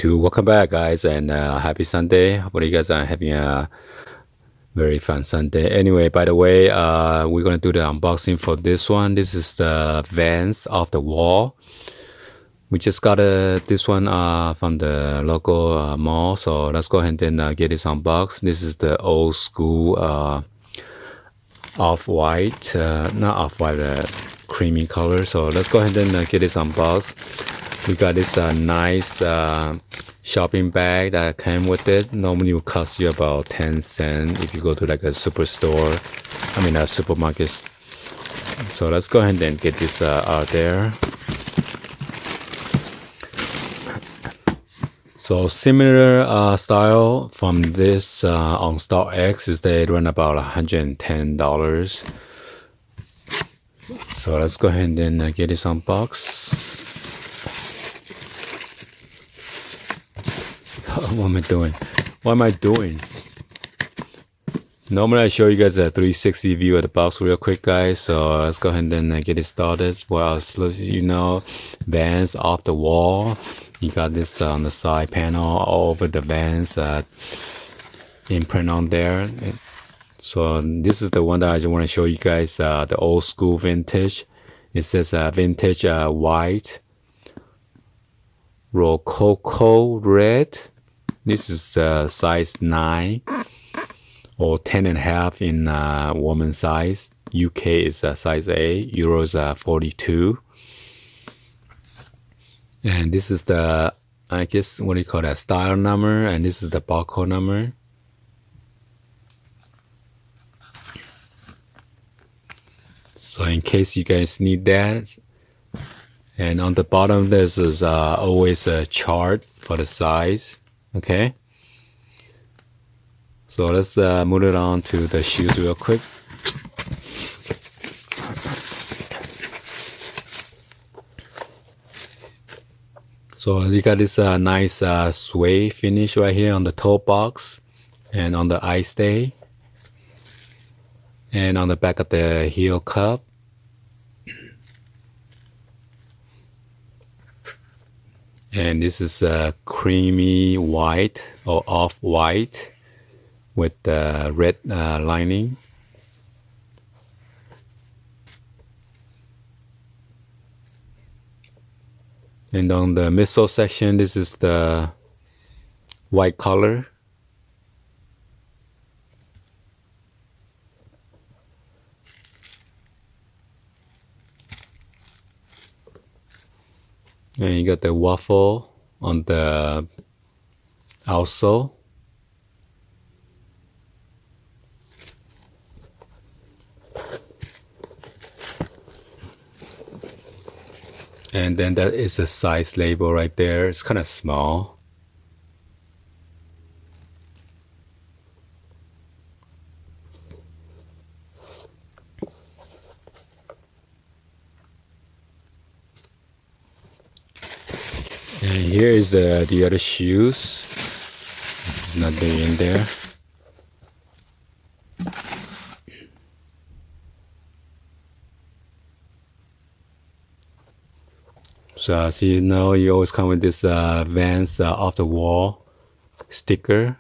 YouTube. Welcome back, guys, and happy Sunday. Hopefully you guys are having a very fun Sunday. Anyway, by the way, we're gonna do the unboxing for this one. This is the VANS off the wall. We just got this one from the local mall, so let's go ahead and get this unboxed. This is the old school off-white, not off-white, creamy color. So let's go ahead and get this unboxed. We got this nice shopping bag that came with it. Normally it will cost you about 10 cents if you go to like a superstore, a supermarket. So let's go ahead and get this out there. So similar style from this on StockX is they run about $110. So let's go ahead and get this unboxed. What am I doing? What am I doing? Normally I show you guys a 360 view of the box real quick, guys. So let's go ahead and get it started. Well, you know, VANS off the wall. You got this on the side panel all over the VANS imprint on there. So this is the one that I just want to show you guys, the old school vintage. It says vintage white, rococo red. This is size 9 or 10.5 in woman size. UK is size A. Euro is 42. And this is the, I guess, what do you call that, style number, and this is the barcode number. So in case you guys need that. And on the bottom, this is always a chart for the size. Okay. So let's move it on to the shoes real quick. So you got this nice suede finish right here on the toe box and on the eye stay and on the back of the heel cup. And this is creamy white or off-white with the red lining. And on the midsole section, this is the white color. And you got the waffle on the outsole. And then that is a size label right there. It's kind of small. And here is the other shoes. Nothing in there. So as you know, you always come with this VANS off the wall sticker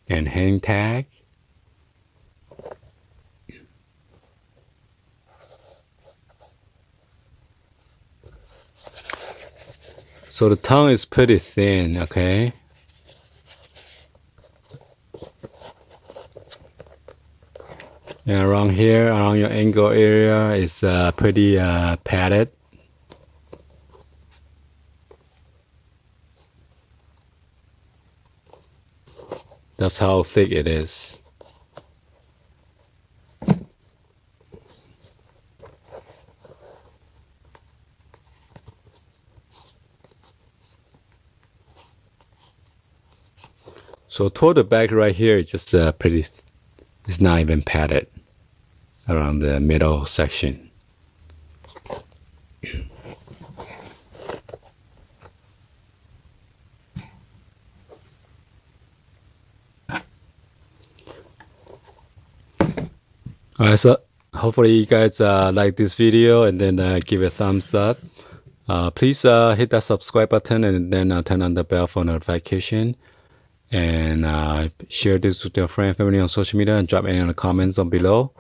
and hang tag. So the tongue is pretty thin, okay? And around here, around your ankle area, is pretty padded. That's how thick it is. So toward the back right here, it's just pretty, it's not even padded around the middle section. Alright, so hopefully you guys like this video and then give a thumbs up. Please hit that subscribe button and then turn on the bell for notification. And share this with your friend and family on social media and drop any in the comments down below.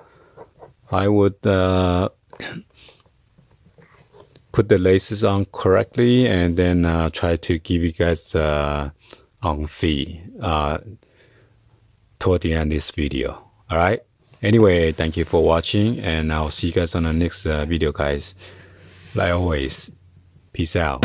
I would put the laces on correctly and then try to give you guys on fee toward the end of this video. All right. Anyway, thank you for watching, and I'll see you guys on the next video, guys. Like always, peace out.